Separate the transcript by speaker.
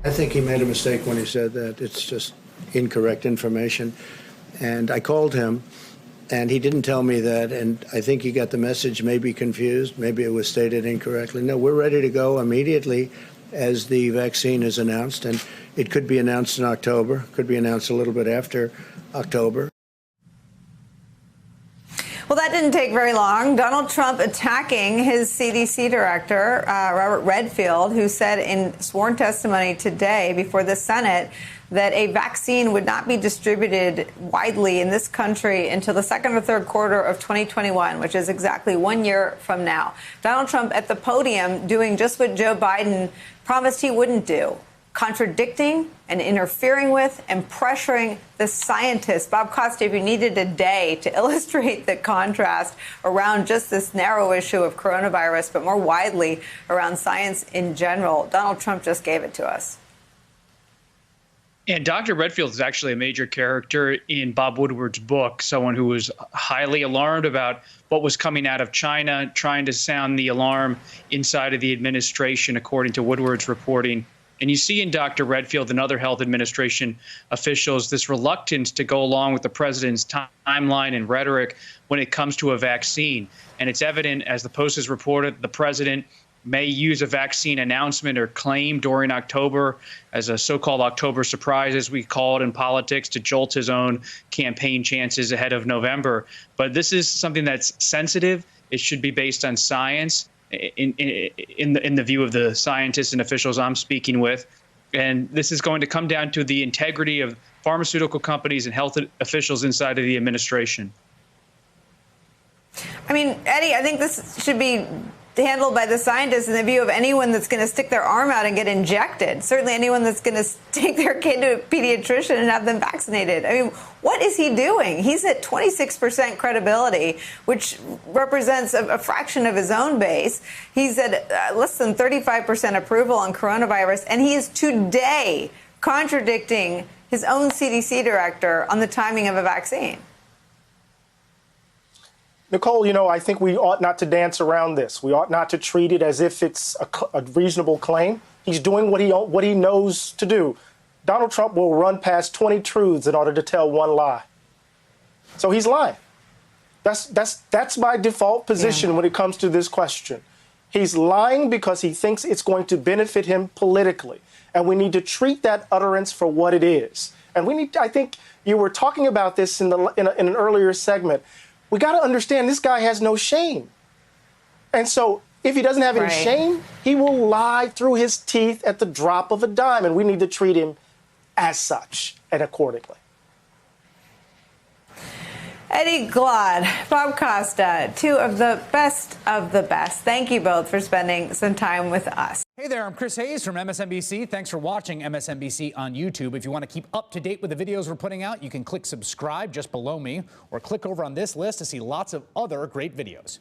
Speaker 1: I think he made a mistake when he said that. It's just incorrect information. And I called him, and he didn't tell me that. And I think he got the message, maybe confused. Maybe it was stated incorrectly. No, we're ready to go immediately as the vaccine is announced. And it could be announced in October, could be announced a little bit after October.
Speaker 2: Well, that didn't take very long. Donald Trump attacking his CDC director, Robert Redfield, who said in sworn testimony today before the Senate that a vaccine would not be distributed widely in this country until the second or third quarter of 2021, which is exactly 1 year from now. Donald Trump at the podium doing just what Joe Biden promised he wouldn't do, contradicting and interfering with and pressuring the scientists. Bob Costa, if you needed a day to illustrate the contrast around just this narrow issue of coronavirus, but more widely around science in general, Donald Trump just gave it to us.
Speaker 3: And Dr. Redfield is actually a major character in Bob Woodward's book, someone who was highly alarmed about what was coming out of China, trying to sound the alarm inside of the administration, according to Woodward's reporting. And you see in Dr. Redfield and other health administration officials this reluctance to go along with the president's timeline and rhetoric when it comes to a vaccine. And it's evident, as the Post has reported, the president may use a vaccine announcement or claim during October as a so-called October surprise, as we call it in politics, to jolt his own campaign chances ahead of November. But this is something that's sensitive. It should be based on science. In the view of the scientists and officials I'm speaking with. And this is going to come down to the integrity of pharmaceutical companies and health officials inside of the administration.
Speaker 2: I mean, Eddie, I think this should be handled by the scientists in the view of anyone that's going to stick their arm out and get injected. Certainly anyone that's going to take their kid to a pediatrician and have them vaccinated. I mean, what is he doing? He's at 26% credibility, which represents a fraction of his own base. He's at less than 35% approval on coronavirus, and he is today contradicting his own CDC director on the timing of a vaccine.
Speaker 4: Nicole, I think we ought not to dance around this. We ought not to treat it as if it's a reasonable claim. He's doing what he knows to do. Donald Trump will run past 20 truths in order to tell one lie. So he's lying. That's my default position when it comes to this question. He's lying because he thinks it's going to benefit him politically. And we need to treat that utterance for what it is. And I think you were talking about this in an earlier segment. We got to understand this guy has no shame. And so if he doesn't have any shame, he will lie through his teeth at the drop of a dime. And we need to treat him as such and accordingly.
Speaker 2: Eddie Glaude, Bob Costa, two of the best of the best. Thank you both for spending some time with us.
Speaker 5: Hey there, I'm Chris Hayes from MSNBC. Thanks for watching MSNBC on YouTube. If you want to keep up to date with the videos we're putting out, you can click subscribe just below me or click over on this list to see lots of other great videos.